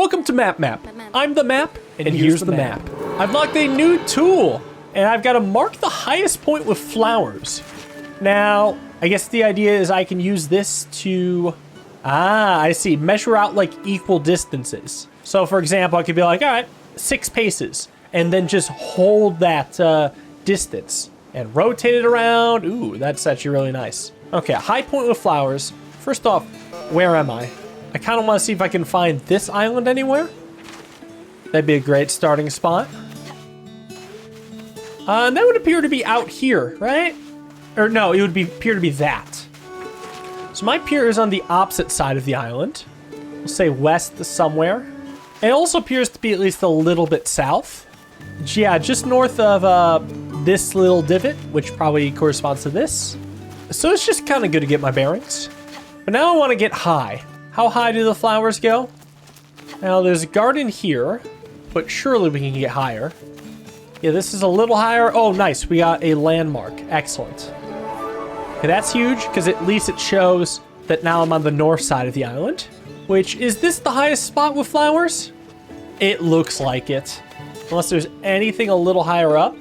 Welcome to Map. I'm the map, and here's the map. I've locked a new tool, and I've got to mark the highest point with flowers. Now, I guess the idea is I can use this to... I see. Measure out, like, equal distances. So, for example, I could be like, all right, 6 paces, and then just hold that distance and rotate it around. Ooh, that's actually really nice. Okay, high point with flowers. First off, where am I? I kind of want to see if I can find this island anywhere. That'd be a great starting spot. And that would appear to be out here, right? Or no, it would appear to be that. So my pier is on the opposite side of the island. We'll say west somewhere. It also appears to be at least a little bit south. Yeah, just north of this little divot, which probably corresponds to this. So it's just kind of good to get my bearings. But now I want to get high. How high do the flowers go? Now there's a garden here, but surely we can get higher. Yeah, this is a little higher. Oh, nice. We got a landmark. Excellent. Okay, that's huge because at least it shows that now I'm on the north side of the island. Which, is this the highest spot with flowers? It looks like it. Unless there's anything a little higher up.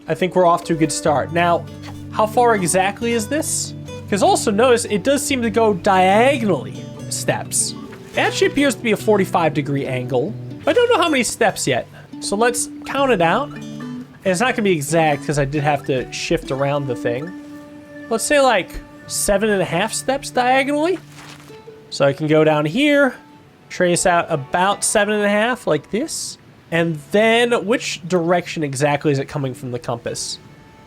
I think we're off to a good start. Now, how far exactly is this? Because also notice it does seem to go diagonally steps. It actually appears to be a 45-degree angle. I don't know how many steps yet. So let's count it out. And it's not going to be exact because I did have to shift around the thing. Let's say like 7.5 steps diagonally. So I can go down here, trace out about 7.5 like this. And then which direction exactly is it coming from the compass?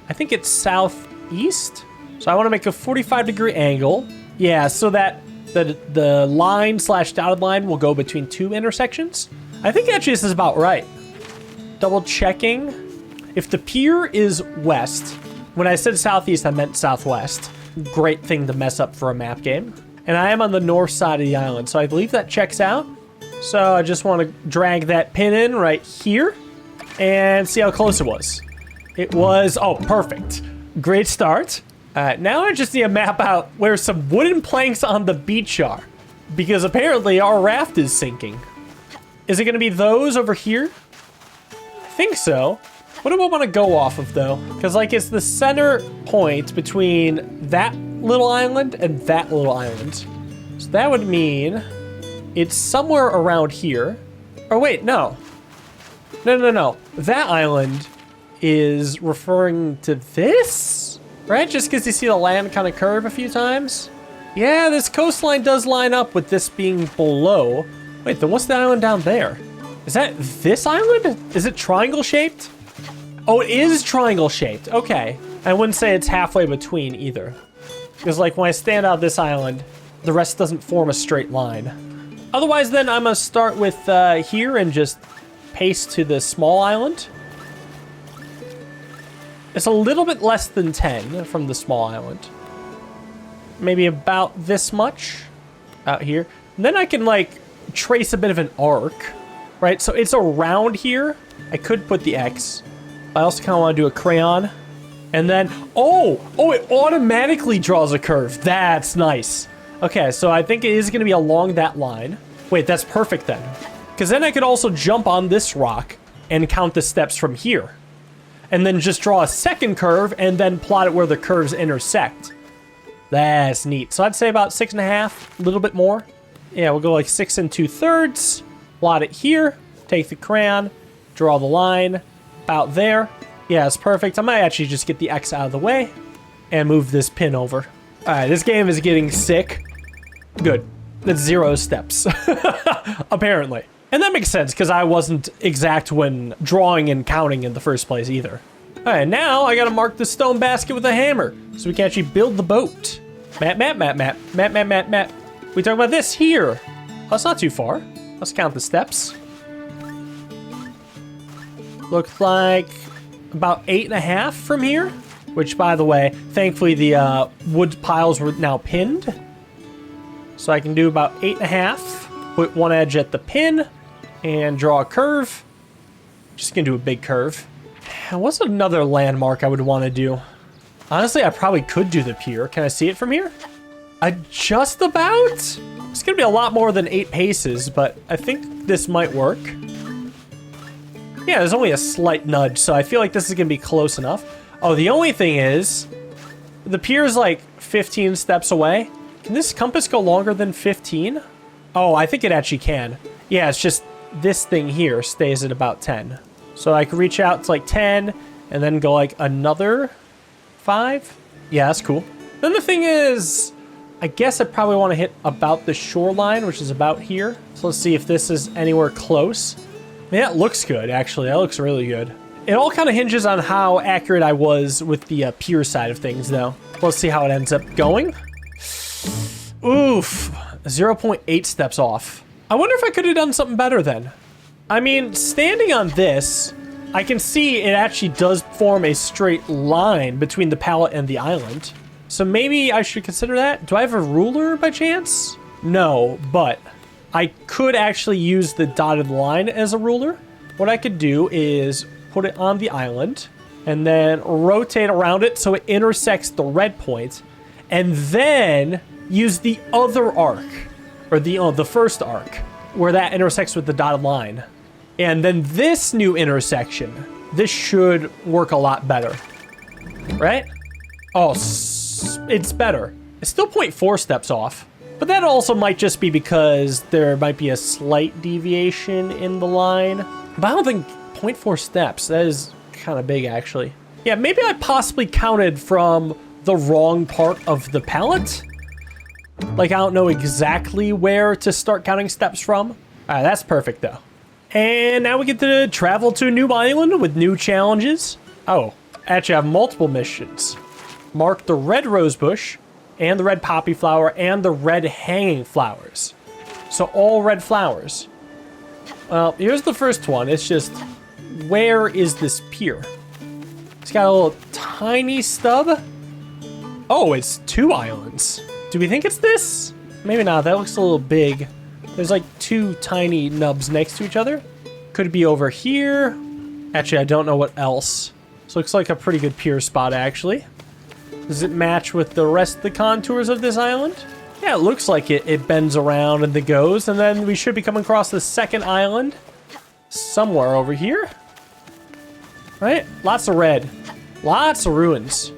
I think it's southeast. So I want to make a 45-degree angle. Yeah, so that the line / dotted line will go between 2 intersections. I think actually this is about right. Double checking. If the pier is west, when I said southeast, I meant southwest. Great thing to mess up for a map game. And I am on the north side of the island, so I believe that checks out. So I just want to drag that pin in right here and see how close it was. It was, oh, perfect. Great start. Now I just need to map out where some wooden planks on the beach are, because apparently our raft is sinking. Is it going to be those over here? I think so. What do I want to go off of, though? Because, like, it's the center point between that little island and that little island. So that would mean it's somewhere around here. Oh, wait, no. No. That island is referring to this? Right? Just because you see the land kind of curve a few times? Yeah, this coastline does line up with this being below. Wait, then what's the island down there? Is that this island? Is it triangle shaped? Oh, it is triangle shaped. Okay. I wouldn't say it's halfway between either. Because like when I stand out this island, the rest doesn't form a straight line. Otherwise then I'm going to start with here and just paste to the small island. It's a little bit less than 10 from the small island. Maybe about this much out here. And then I can like trace a bit of an arc, right? So it's around here. I could put the X. I also kind of want to do a crayon. And then, oh, it automatically draws a curve. That's nice. Okay, so I think it is going to be along that line. Wait, that's perfect then. Because then I could also jump on this rock and count the steps from here. And then just draw a second curve and then plot it where the curves intersect. That's neat. So I'd say about 6.5, a little bit more. Yeah, we'll go like 6 2/3. Plot it here. Take the crayon. Draw the line. About there. Yeah, it's perfect. I might actually just get the X out of the way and move this pin over. All right, this game is getting sick. Good. That's 0 steps. Apparently. And that makes sense, because I wasn't exact when drawing and counting in the first place either. All right, now I got to mark the stone basket with a hammer, so we can actually build the boat. Map. We talk about this here. Oh, it's not too far. Let's count the steps. Looks like about 8.5 from here, which, by the way, thankfully the wood piles were now pinned. So I can do about 8.5. Put one edge at the pin. And draw a curve. Just gonna do a big curve. What's another landmark I would want to do? Honestly, I probably could do the pier. Can I see it from here? Just about? It's gonna be a lot more than 8 paces, but I think this might work. Yeah, there's only a slight nudge, so I feel like this is gonna be close enough. Oh, the only thing is, the pier's like 15 steps away. Can this compass go longer than 15? Oh, I think it actually can. Yeah, it's just this thing here stays at about 10. So I could reach out to like 10 and then go like another 5. Yeah, that's cool. Then the thing is, I guess I probably want to hit about the shoreline, which is about here. So let's see if this is anywhere close. Yeah, it looks good, actually. That looks really good. It all kind of hinges on how accurate I was with the pier side of things, though. Let's see how it ends up going. Oof, 0.8 steps off. I wonder if I could have done something better then. I mean, standing on this, I can see it actually does form a straight line between the pallet and the island. So maybe I should consider that. Do I have a ruler by chance? No, but I could actually use the dotted line as a ruler. What I could do is put it on the island and then rotate around it so it intersects the red point, and then use the other arc, or the first arc, where that intersects with the dotted line. And then this new intersection, this should work a lot better, right? Oh, it's better. It's still 0.4 steps off, but that also might just be because there might be a slight deviation in the line. But I don't think 0.4 steps, that is kind of big actually. Yeah, maybe I possibly counted from the wrong part of the palette. Like, I don't know exactly where to start counting steps from. All right, that's perfect though. And now we get to travel to a new island with new challenges. Oh, actually I have multiple missions. Mark the red rose bush and the red poppy flower and the red hanging flowers. So all red flowers. Well, here's the first one. It's just, where is this pier? It's got a little tiny stub. Oh, it's 2 islands. Do we think it's this? Maybe not. That looks a little big. There's like 2 tiny nubs next to each other. Could be over here. Actually, I don't know what else. This looks like a pretty good pier spot, actually. Does it match with the rest of the contours of this island? Yeah, it looks like it bends around and then goes, and then we should be coming across the second island somewhere over here. Right? Lots of red. Lots of ruins.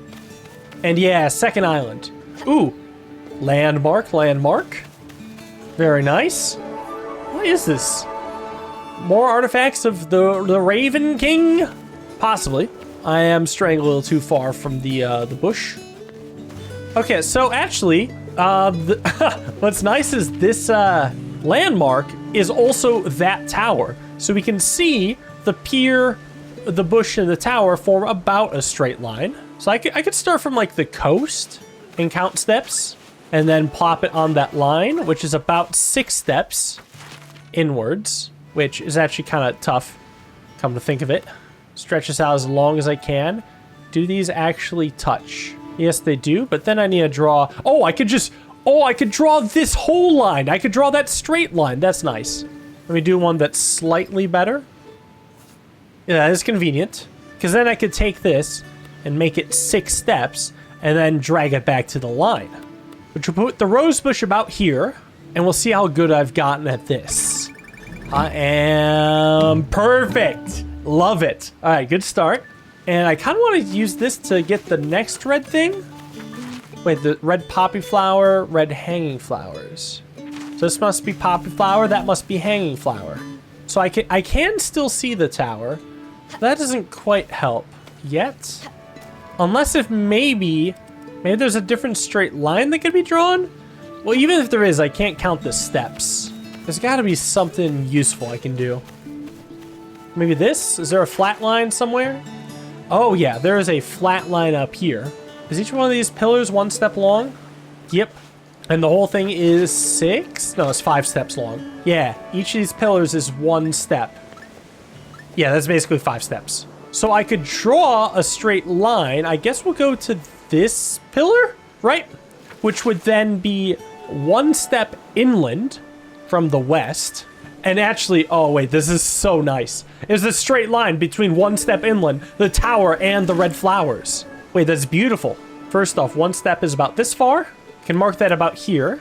And yeah, second island. Ooh. Landmark, landmark. Very nice. What is this? More artifacts of the Raven King? Possibly. I am straying a little too far from the bush. Okay, so actually, what's nice is this landmark is also that tower. So we can see the pier, the bush, and the tower form about a straight line. So I could start from like the coast and count steps, and then plop it on that line, which is about 6 steps inwards, which is actually kind of tough, come to think of it. Stretch this out as long as I can. Do these actually touch? Yes, they do, but then I need to draw... Oh, I could draw this whole line. I could draw that straight line. That's nice. Let me do one that's slightly better. Yeah, that is convenient, because then I could take this and make it 6 steps, and then drag it back to the line. Which will put the rose bush about here, and we'll see how good I've gotten at this. I am perfect. Love it. All right, good start. And I kind of want to use this to get the next red thing. Wait, the red poppy flower, red hanging flowers. So this must be poppy flower, that must be hanging flower. So I can still see the tower. That doesn't quite help yet. Unless if maybe there's a different straight line that could be drawn? Well, even if there is, I can't count the steps. There's got to be something useful I can do. Maybe this? Is there a flat line somewhere? Oh yeah, there is a flat line up here. Is each one of these pillars 1 step long? Yep. And the whole thing is 6? No, it's 5 steps long. Yeah, each of these pillars is 1 step. Yeah, that's basically 5 steps. So I could draw a straight line. I guess we'll go to this pillar, right? Which would then be 1 step inland from the west. And actually, oh wait, this is so nice. There's a straight line between 1 step inland, the tower, and the red flowers. Wait, that's beautiful. First off, 1 step is about this far. Can mark that about here.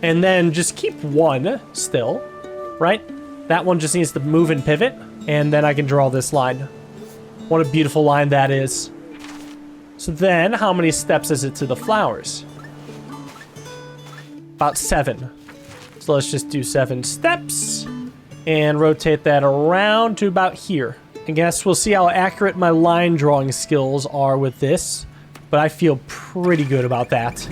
And then just keep one still, right? That one just needs to move and pivot. And then I can draw this line. What a beautiful line that is. So then, how many steps is it to the flowers? About 7. So let's just do 7 steps. And rotate that around to about here. I guess we'll see how accurate my line drawing skills are with this. But I feel pretty good about that.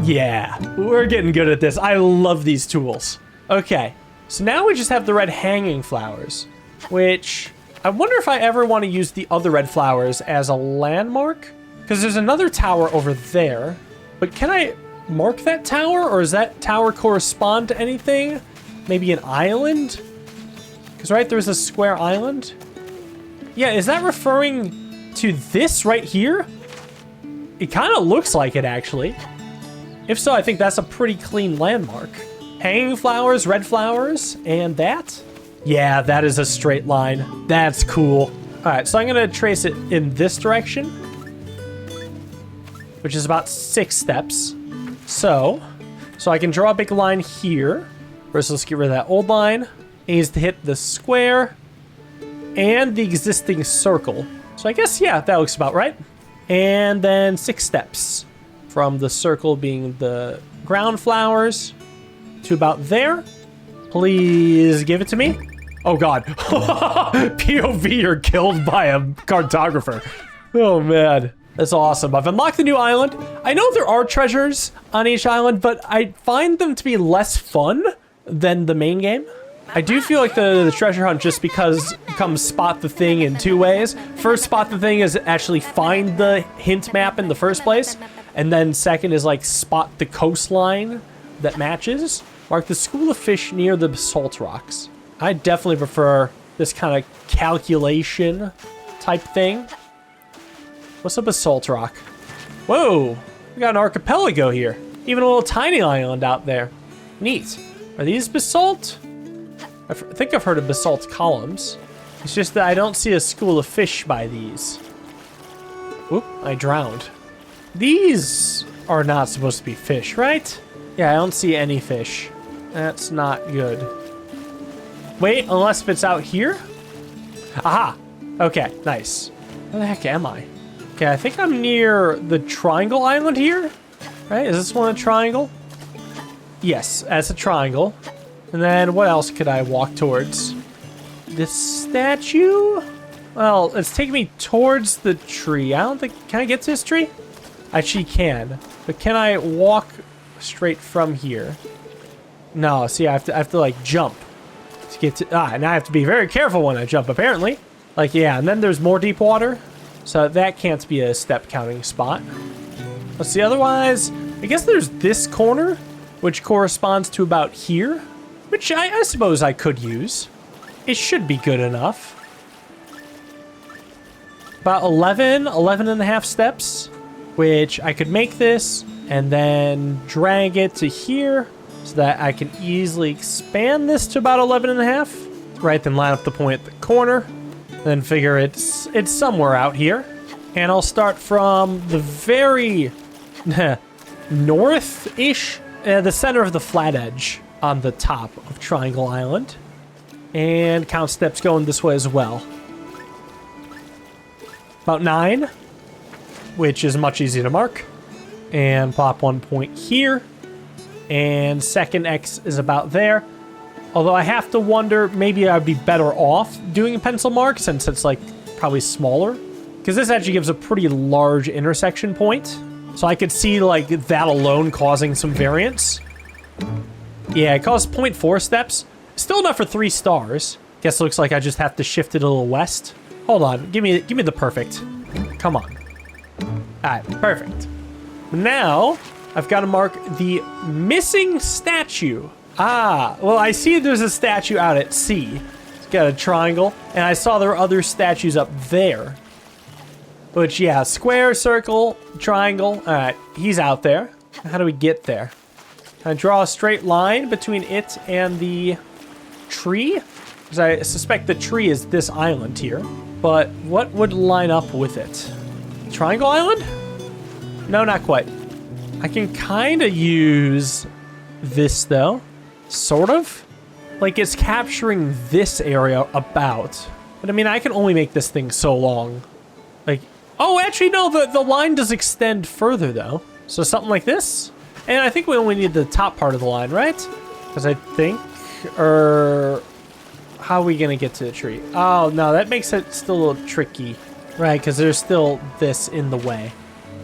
Yeah, we're getting good at this. I love these tools. Okay, so now we just have the red hanging flowers, which I wonder if I ever want to use the other red flowers as a landmark, because there's another tower over there. But can I mark that tower, or does that tower correspond to anything? Maybe an island? Because right, there's a square island. Yeah, is that referring to this right here? It kind of looks like it, actually. If so, I think that's a pretty clean landmark. Hanging flowers, red flowers, and that? Yeah, that is a straight line. That's cool. All right, so I'm gonna trace it in this direction, which is about 6 steps. So I can draw a big line here. First, let's get rid of that old line. It needs to hit the square and the existing circle. So I guess, yeah, that looks about right. And then 6 steps. From the circle being the ground flowers to about there. Please give it to me. Oh God. POV, you're killed by a cartographer. Oh man, that's awesome. I've unlocked the new island. I know there are treasures on each island, but I find them to be less fun than the main game. I do feel like the treasure hunt just comes spot the thing in 2 ways. First, spot the thing is actually find the hint map in the first place. And then second is like spot the coastline that matches. Mark the school of fish near the basalt rocks. I definitely prefer this kind of calculation type thing. What's a basalt rock? Whoa, we got an archipelago here. Even a little tiny island out there. Neat. Are these basalt? I think I've heard of basalt columns. It's just that I don't see a school of fish by these. Oop, I drowned. These are not supposed to be fish, right? Yeah, I don't see any fish. That's not good. Wait, unless if it's out here? Aha! Okay, nice. Where the heck am I? Okay, I think I'm near the triangle island here. Right, is this one a triangle? Yes, that's a triangle. And then what else could I walk towards? This statue? Well, it's taking me towards the tree. I don't think, can I get to this tree? Actually can, but can I walk straight from here? No, see, I have to like jump to get to, and I have to be very careful when I jump, apparently. Like, yeah, and then there's more deep water, so that can't be a step counting spot. Let's see, otherwise, I guess there's this corner, which corresponds to about here, which I suppose I could use. It should be good enough. About 11 and a half steps. Which I could make this and then drag it to here so that I can easily expand this to about 11 and a half. Right, then line up the point at the corner. Then figure it's somewhere out here. And I'll start from the very north-ish, the center of the flat edge on the top of Triangle Island. And count steps going this way as well. About 9. Which is much easier to mark. And pop 1 point here. And second X is about there. Although I have to wonder, maybe I'd be better off doing a pencil mark since it's like probably smaller. Because this actually gives a pretty large intersection point. So I could see like that alone causing some variance. Yeah, it costs 0.4 steps. Still enough for 3 stars. Guess it looks like I just have to shift it a little west. Hold on, give me the perfect. Come on. Alright, perfect. Now, I've got to mark the missing statue. Ah, well, I see there's a statue out at sea. It's got a triangle, and I saw there were other statues up there. Which, yeah, square, circle, triangle. Alright, he's out there. How do we get there? Can I draw a straight line between it and the tree? Because I suspect the tree is this island here. But what would line up with it? Triangle Island? No, not quite. I can kind of use this, though. Sort of. Like, it's capturing this area about. But, I mean, I can only make this thing so long. Like, oh, actually, no, the line does extend further, though. So something like this. And I think we only need the top part of the line, right? Because I think, or how are we going to get to the tree? Oh, no, that makes it still a little tricky. Right, because there's still this in the way.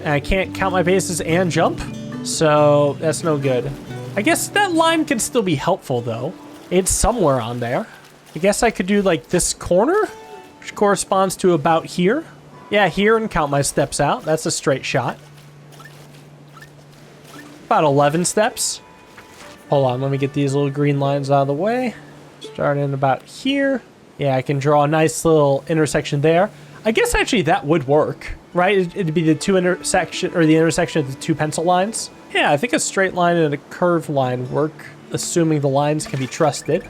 And I can't count my bases and jump. So that's no good. I guess that line can still be helpful, though. It's somewhere on there. I guess I could do, like, this corner, which corresponds to about here. Yeah, here, and count my steps out. That's a straight shot. About 11 steps. Hold on, let me get these little green lines out of the way. Starting about here. Yeah, I can draw a nice little intersection there. I guess actually that would work, right? It'd be the intersection of the two pencil lines. Yeah, I think a straight line and a curved line work, assuming the lines can be trusted.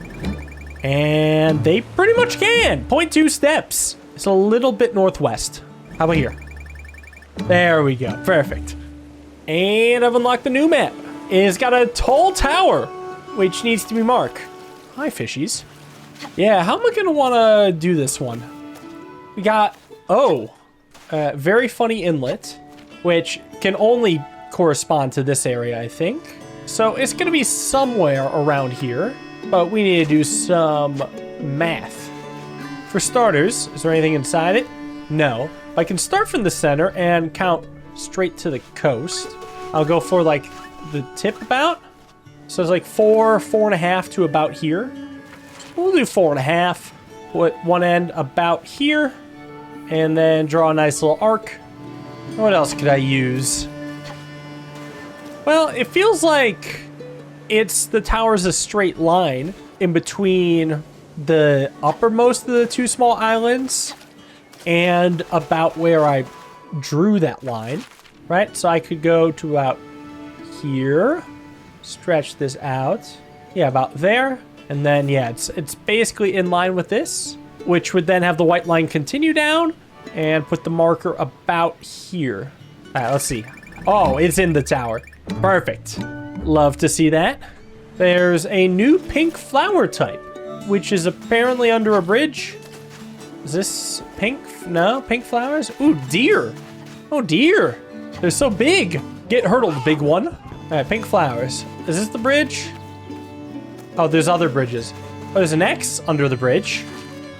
And they pretty much can. 0.2 steps. It's a little bit northwest. How about here? There we go. Perfect. And I've unlocked the new map. It's got a tall tower, which needs to be marked. Hi, fishies. Yeah, how am I going to want to do this one? We got, very funny inlet, which can only correspond to this area, I think. So it's going to be somewhere around here, but we need to do some math. For starters, is there anything inside it? No. I can start from the center and count straight to the coast. I'll go for like the tip about. So it's like 4.5 to about here. We'll do 4.5. Put one end about here. And then draw a nice little arc. What else could I use? Well, it feels like the tower's a straight line in between the uppermost of the two small islands and about where I drew that line, right? So I could go to about here, stretch this out. Yeah, about there. And then, yeah, it's basically in line with this, which would then have the white line continue down and put the marker about here. All right, let's see. Oh, it's in the tower. Perfect. Love to see that. There's a new pink flower type, which is apparently under a bridge. Is this pink? No, pink flowers? Ooh, deer. Oh, deer. They're so big. Get hurdled, big one. All right, pink flowers. Is this the bridge? Oh, there's other bridges. Oh, there's an X under the bridge,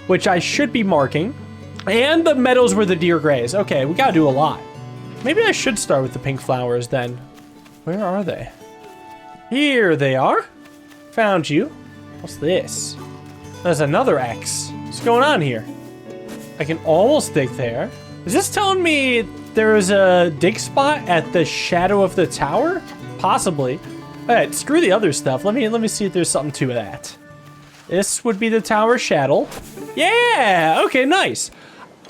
which I should be marking. And the meadows where the deer graze. Okay, we gotta do a lot. Maybe I should start with the pink flowers then. Where are they? Here they are. Found you. What's this? There's another X. What's going on here? I can almost dig there. Is this telling me there's a dig spot at the shadow of the tower? Possibly. All right, screw the other stuff. Let me see if there's something to that. This would be the tower shadow. Yeah, okay, nice.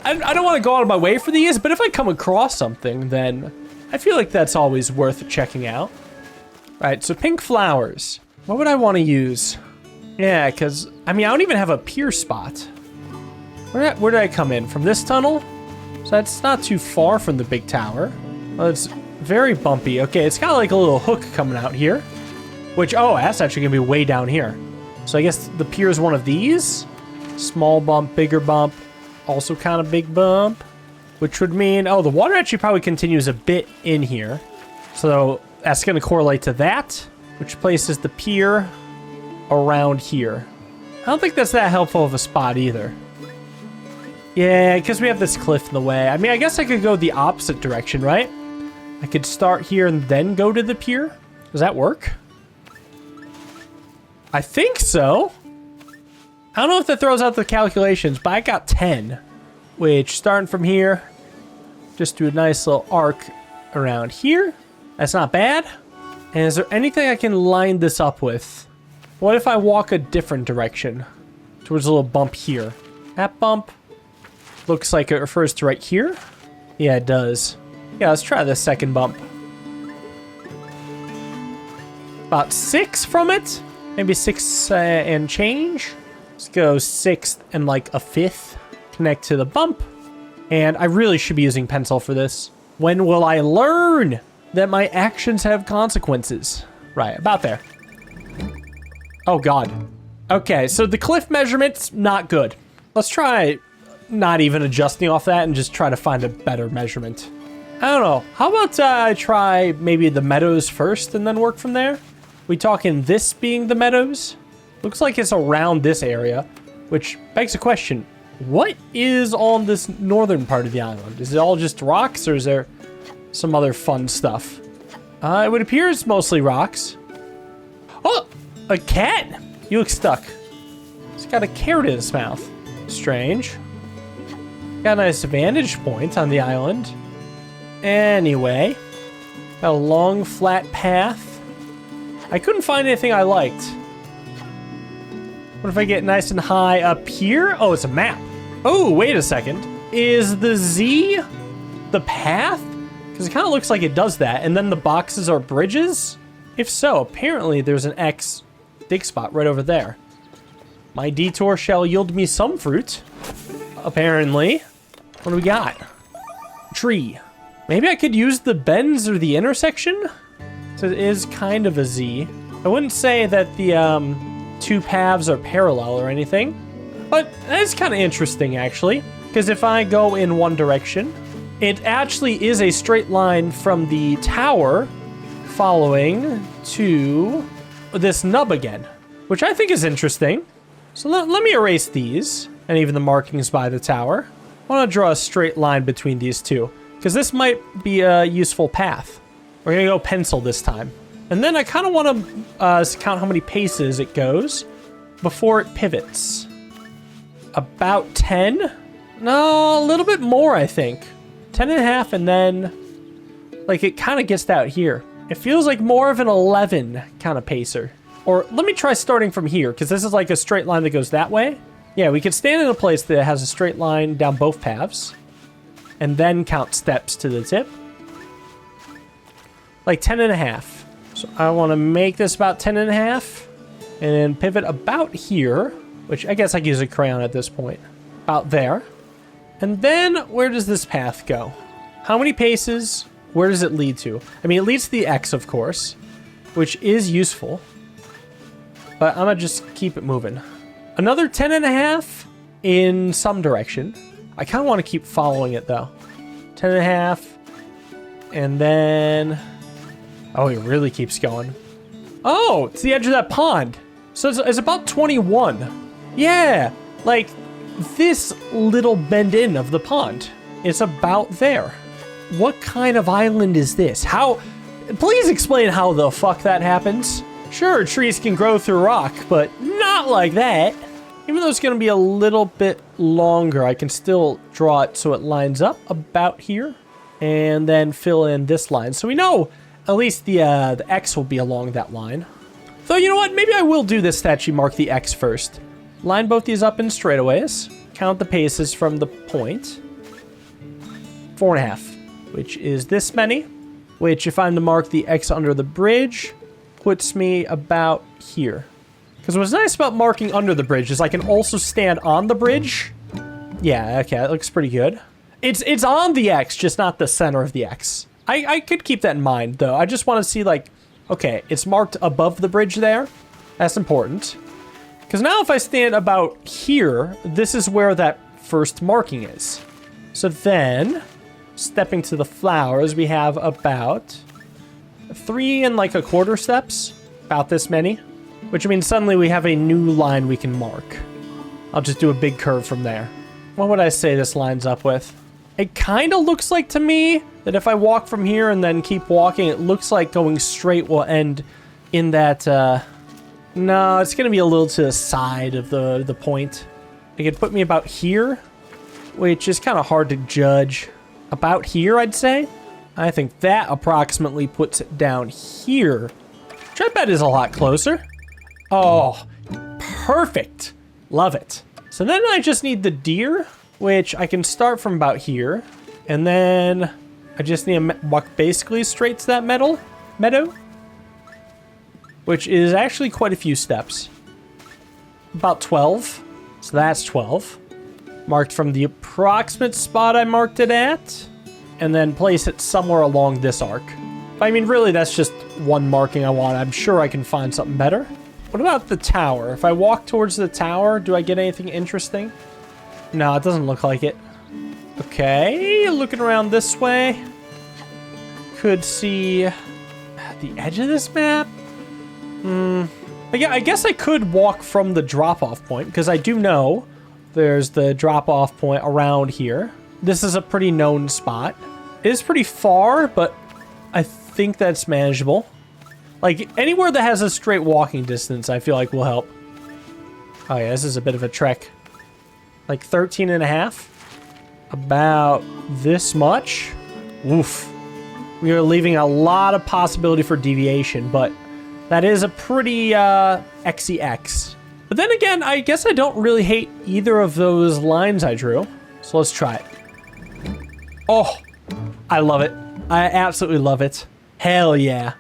I don't want to go out of my way for these, but if I come across something, then I feel like that's always worth checking out. All right, so pink flowers. What would I want to use? Yeah, because, I mean, I don't even have a pier spot. Where did I come in? From this tunnel? So that's not too far from the big tower. Well, it's very bumpy. Okay, it's got like a little hook coming out here. Which, oh, that's actually going to be way down here. So I guess the pier is one of these. Small bump, bigger bump. Also kind of big bump. Which would mean, oh, the water actually probably continues a bit in here. So that's going to correlate to that. Which places the pier around here. I don't think that's that helpful of a spot either. Yeah, because we have this cliff in the way. I mean, I guess I could go the opposite direction, right? I could start here and then go to the pier. Does that work? I think so. I don't know if that throws out the calculations, but I got 10. Which, starting from here, just do a nice little arc around here. That's not bad. And is there anything I can line this up with? What if I walk a different direction? Towards a little bump here. That bump looks like it refers to right here. Yeah, it does. Yeah, let's try the second bump. About 6 from it. Maybe 6 and change. Let's go 6th and like a 5th. Connect to the bump. And I really should be using pencil for this. When will I learn that my actions have consequences? Right, about there. Oh, God. Okay, so the cliff measurement's not good. Let's try not even adjusting off that and just try to find a better measurement. I don't know. How about I try maybe the meadows first and then work from there? We talking this being the meadows? Looks like it's around this area, which begs the question, what is on this northern part of the island? Is it all just rocks, or is there some other fun stuff? It would appear it's mostly rocks. Oh, a cat! You look stuck. It's got a carrot in its mouth. Strange. Got a nice vantage point on the island. Anyway, got a long, flat path. I couldn't find anything I liked. What if I get nice and high up here? Oh, it's a map. Oh, wait a second. Is the Z the path? Because it kind of looks like it does that. And then the boxes are bridges? If so, apparently there's an X dig spot right over there. My detour shall yield me some fruit. Apparently. What do we got? Tree. Maybe I could use the bends or the intersection? So it is kind of a Z. I wouldn't say that the two paths are parallel or anything, but that's kind of interesting actually, because if I go in one direction, it actually is a straight line from the tower following to this nub again, which I think is interesting. So let me erase these and even the markings by the tower. I want to draw a straight line between these two, because this might be a useful path. We're going to go pencil this time. And then I kind of want to count how many paces it goes before it pivots. About 10? No, a little bit more, I think. 10 and a half, and then like it kind of gets out here. It feels like more of an 11 kind of pacer. Or let me try starting from here, because this is like a straight line that goes that way. Yeah, we could stand in a place that has a straight line down both paths and then count steps to the tip. Like 10 and a half. So I want to make this about 10 and a half and then pivot about here, which I guess I can use a crayon at this point. About there. And then where does this path go? How many paces? Where does it lead to? I mean, it leads to the X, of course, which is useful. But I'm going to just keep it moving. Another 10 and a half in some direction. I kind of want to keep following it, though. 10 and a half. And then... oh, it really keeps going. Oh, it's the edge of that pond. So it's about 21. Yeah, like this little bend in of the pond. It's about there. What kind of island is this? How... please explain how the fuck that happens. Sure, trees can grow through rock, but not like that. Even though it's going to be a little bit longer, I can still draw it so it lines up about here. And then fill in this line. So we know at least the X will be along that line. Though, you know what? Maybe I will do this to actually mark the X first. Line both these up in straightaways. Count the paces from the point. 4.5, which is this many. Which, if I'm to mark the X under the bridge, puts me about here. Because what's nice about marking under the bridge is I can also stand on the bridge. Yeah, okay, that looks pretty good. It's on the X, just not the center of the X. I could keep that in mind, though. I just want to see, like, okay, it's marked above the bridge there. That's important. Because now if I stand about here, this is where that first marking is. So then, stepping to the flowers, we have about 3 1/4 steps. About this many. Which means suddenly we have a new line we can mark. I'll just do a big curve from there. What would I say this lines up with? It kind of looks like to me that if I walk from here and then keep walking, it looks like going straight will end in that, no, it's going to be a little to the side of the point. It could put me about here, which is kind of hard to judge. About here, I'd say. I think that approximately puts it down here, which I bet is a lot closer. Oh, perfect. Love it. So then I just need the deer, which I can start from about here. And then I just need to walk basically straight to that meadow, which is actually quite a few steps. About 12. So that's 12. Marked from the approximate spot I marked it at. And then place it somewhere along this arc. But I mean, really, that's just one marking I want. I'm sure I can find something better. What about the tower? If I walk towards the tower, do I get anything interesting? No, it doesn't look like it. Okay, looking around this way. Could see the edge of this map. Yeah, I guess I could walk from the drop-off point, because I do know there's the drop-off point around here. This is a pretty known spot. It is pretty far, but I think that's manageable. Like, anywhere that has a straight walking distance, I feel like will help. Oh yeah, this is a bit of a trek. Like 13 and a half. About this much. Oof. We are leaving a lot of possibility for deviation, but that is a pretty XEX. But then again, I guess I don't really hate either of those lines I drew. So let's try it. Oh, I love it. I absolutely love it. Hell yeah.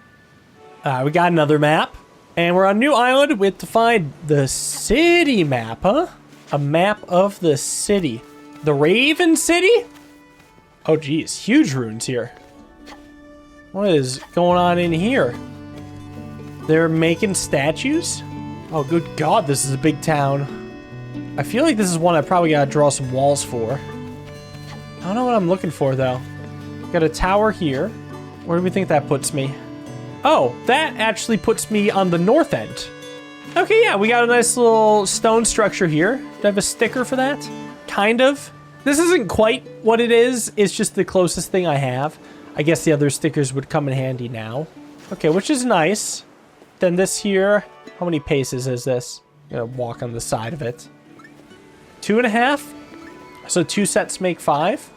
We got another map. And we're on a new island. We have to find the city map, huh? A map of the city. The Raven City? Oh, geez. Huge ruins here. What is going on in here? They're making statues? Oh, good God, this is a big town. I feel like this is one I probably gotta draw some walls for. I don't know what I'm looking for, though. Got a tower here. Where do we think that puts me? Oh, that actually puts me on the north end. Okay, yeah, we got a nice little stone structure here. Do I have a sticker for that? Kind of. This isn't quite what it is. It's just the closest thing I have. I guess the other stickers would come in handy now. Okay, which is nice. Then this here, how many paces is this? I'm gonna walk on the side of it. 2.5. So 2 sets make 5.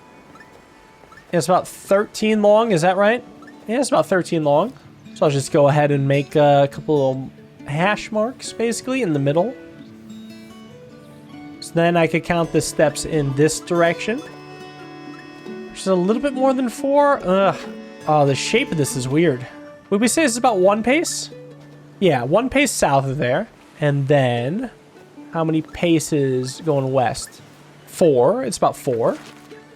It's about 13 long, is that right? Yeah, it's about 13 long. So I'll just go ahead and make a couple of hash marks, basically, in the middle. So then I could count the steps in this direction. Which is a little bit more than 4. Ugh. Oh, the shape of this is weird. Would we say this is about 1 pace? Yeah, 1 pace south of there. And then, how many paces going west? 4. It's about 4.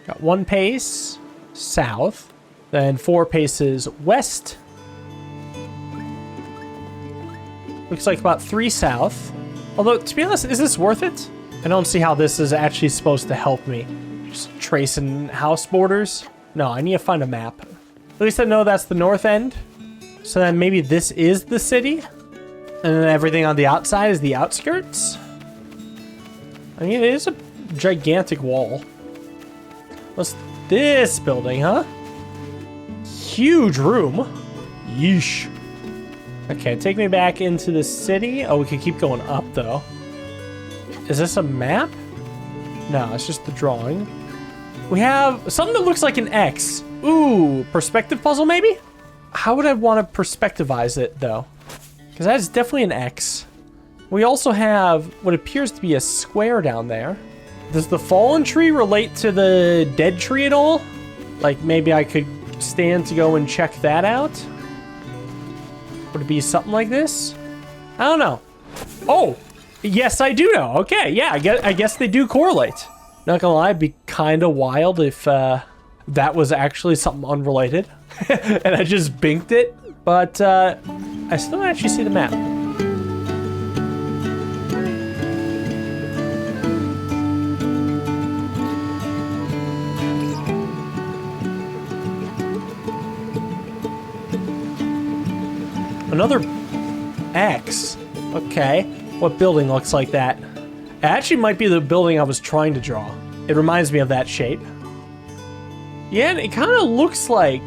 Got 1 pace south. Then 4 paces west. Looks like about 3 south. Although, to be honest, is this worth it? I don't see how this is actually supposed to help me. Just tracing house borders. No, I need to find a map. At least I know that's the north end. So then maybe this is the city. And then everything on the outside is the outskirts. I mean, it is a gigantic wall. What's this building, huh? Huge room. Yeesh. Okay, take me back into the city. Oh, we could keep going up, though. Is this a map? No, it's just the drawing. We have something that looks like an X. Ooh, perspective puzzle, maybe? How would I want to perspectivize it, though? Because that's definitely an X. We also have what appears to be a square down there. Does the fallen tree relate to the dead tree at all? Like, maybe I could stand to go and check that out? Would it be something like this? I don't know. Oh, yes, I do know. Okay, yeah, I guess they do correlate. Not gonna lie, it'd be kind of wild if that was actually something unrelated. And I just binked it. But I still don't actually see the map. Another X. Okay. What building looks like that? It actually might be the building I was trying to draw. It reminds me of that shape. Yeah, and it kind of looks like...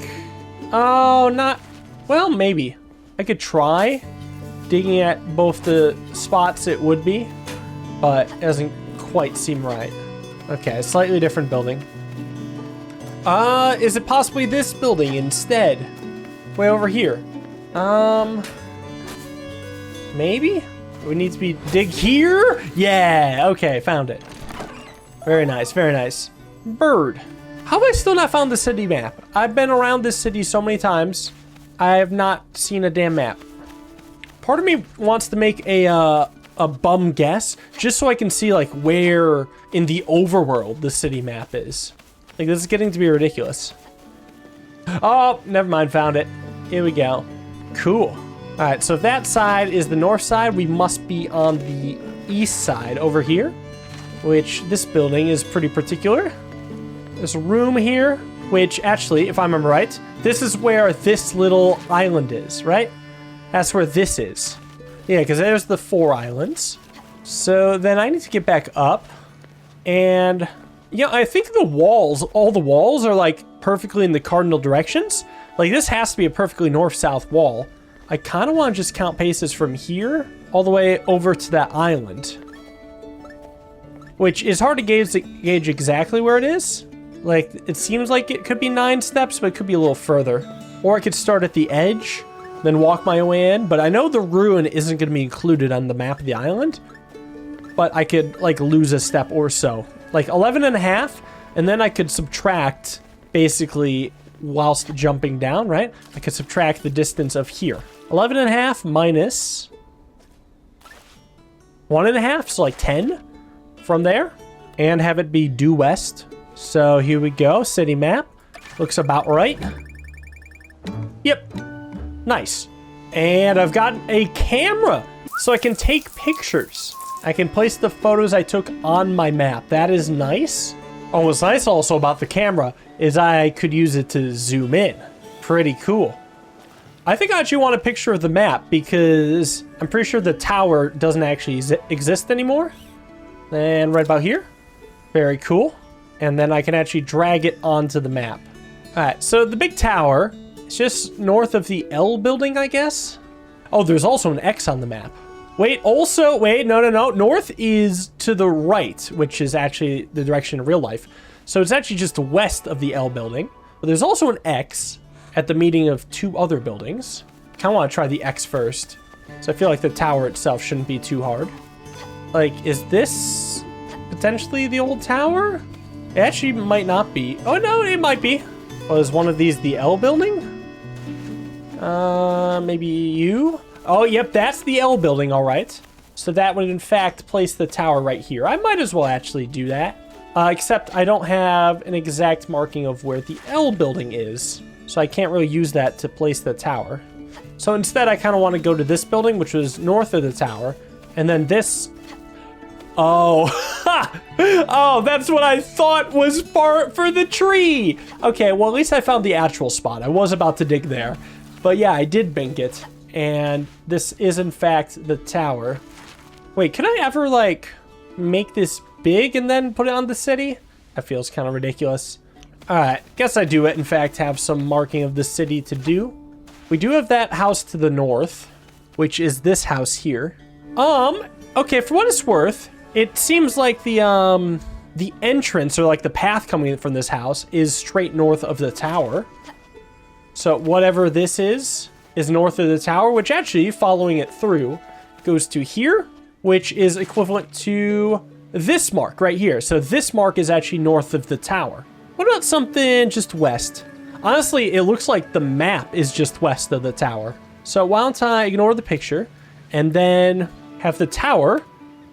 Oh, not... Well, maybe. I could try digging at both the spots it would be, but it doesn't quite seem right. Okay, a slightly different building. Is it possibly this building instead? Way over here. Maybe? We need to be dig here? Yeah, okay, found it. Very nice, very nice. Bird. How have I still not found the city map? I've been around this city so many times. I have not seen a damn map. Part of me wants to make a bum guess, just so I can see like where in the overworld the city map is. Like, this is getting to be ridiculous. Oh, never mind, found it. Here we go. Cool. All right, so if that side is the north side, we must be on the east side over here, which this building is pretty particular. There's a room here, which actually, if I remember right, this is where this little island is, right? That's where this is. Yeah, because there's the 4 islands. So then I need to get back up. And, yeah, I think the walls, all the walls are like perfectly in the cardinal directions. Like this has to be a perfectly north-south wall. I kind of want to just count paces from here all the way over to that island. Which is hard to gauge exactly where it is. Like, it seems like it could be 9 steps, but it could be a little further. Or I could start at the edge, then walk my way in. But I know the ruin isn't going to be included on the map of the island. But I could, like, lose a step or so. Like, 11.5, and then I could subtract, basically, whilst jumping down, right? I could subtract the distance of here. 11.5 minus 1.5, so like 10 from there. And have it be due west. So here we go, city map. Looks about right. Yep, nice. And I've got a camera, so I can take pictures. I can place the photos I took on my map. That is nice. Oh, what's nice also about the camera is I could use it to zoom in. Pretty cool. I think I actually want a picture of the map because I'm pretty sure the tower doesn't actually exist anymore. And right about here. Very cool. And then I can actually drag it onto the map. All right, so the big tower is just north of the L building, I guess. Oh, there's also an X on the map. Wait, no. North is to the right, which is actually the direction in real life. So it's actually just west of the L building. But there's also an X at the meeting of 2 other buildings. I kind of want to try the X first. So I feel like the tower itself shouldn't be too hard. Like, is this potentially the old tower? It actually might not be. Oh, no, it might be. Oh, is one of these the L building? Maybe you? Oh, yep, that's the L building, all right. So that would, in fact, place the tower right here. I might as well actually do that. Except I don't have an exact marking of where the L building is. So I can't really use that to place the tower. So instead, I kind of want to go to this building, which was north of the tower. And then this... Oh, oh, that's what I thought was part for the tree. Okay, well, at least I found the actual spot. I was about to dig there. But yeah, I did bink it. And this is, in fact, the tower. Wait, could I ever, like, make this big and then put it on the city? That feels kind of ridiculous. All right, guess I do, in fact, have some marking of the city to do. We do have that house to the north, which is this house here. Okay, for what it's worth, it seems like the entrance, or like the path coming in from this house, is straight north of the tower. So whatever this is north of the tower, which actually, following it through, goes to here, which is equivalent to this mark right here. So this mark is actually north of the tower. What about something just west? Honestly, it looks like the map is just west of the tower. So why don't I ignore the picture and then have the tower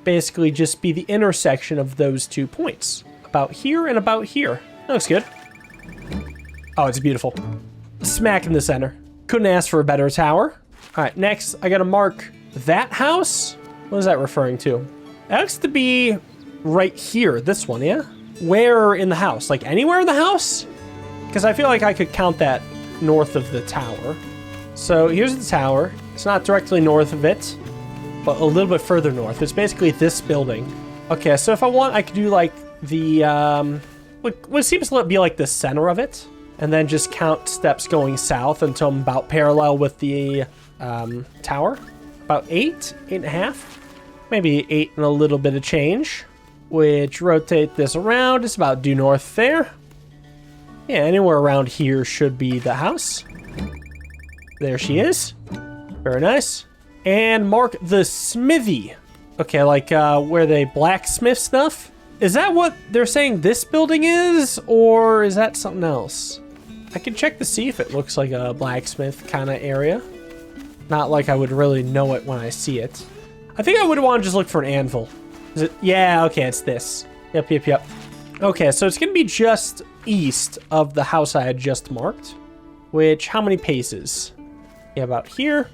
basically just be the intersection of those 2 points. About here and about here. That looks good. Oh, it's beautiful. Smack in the center. Couldn't ask for a better tower. All right, next, I gotta mark that house. What is that referring to? That looks to be right here, this one, yeah? Where in the house? Like anywhere in the house? Because I feel like I could count that north of the tower. So here's the tower. It's not directly north of it, but a little bit further north. It's basically this building. Okay, so if I want, I could do like the, what seems to be like the center of it. And then just count steps going south until I'm about parallel with the tower. About 8.5. Maybe 8 and a little bit of change. Which rotate this around. It's about due north there. Yeah, anywhere around here should be the house. There she is. Very nice. And mark the smithy. Okay, like where they blacksmith stuff. Is that what they're saying this building is? Or is that something else? I can check to see if it looks like a blacksmith kind of area. Not like I would really know it when I see it. I think I would want to just look for an anvil. Is it? Yeah, okay, it's this. Yep. Okay, so it's going to be just east of the house I had just marked. Which, how many paces? Yeah, about here.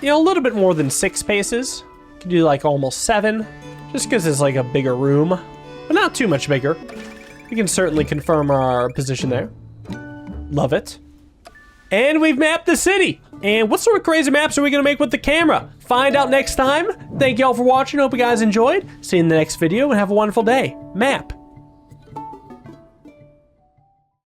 you know, a little bit more than 6 paces. Could do like almost 7, just because it's like a bigger room, but not too much bigger. We can certainly confirm our position there. Love it. And we've mapped the city. And what sort of crazy maps are we gonna make with the camera? Find out next time. Thank y'all for watching. Hope you guys enjoyed. See you in the next video and have a wonderful day. Map.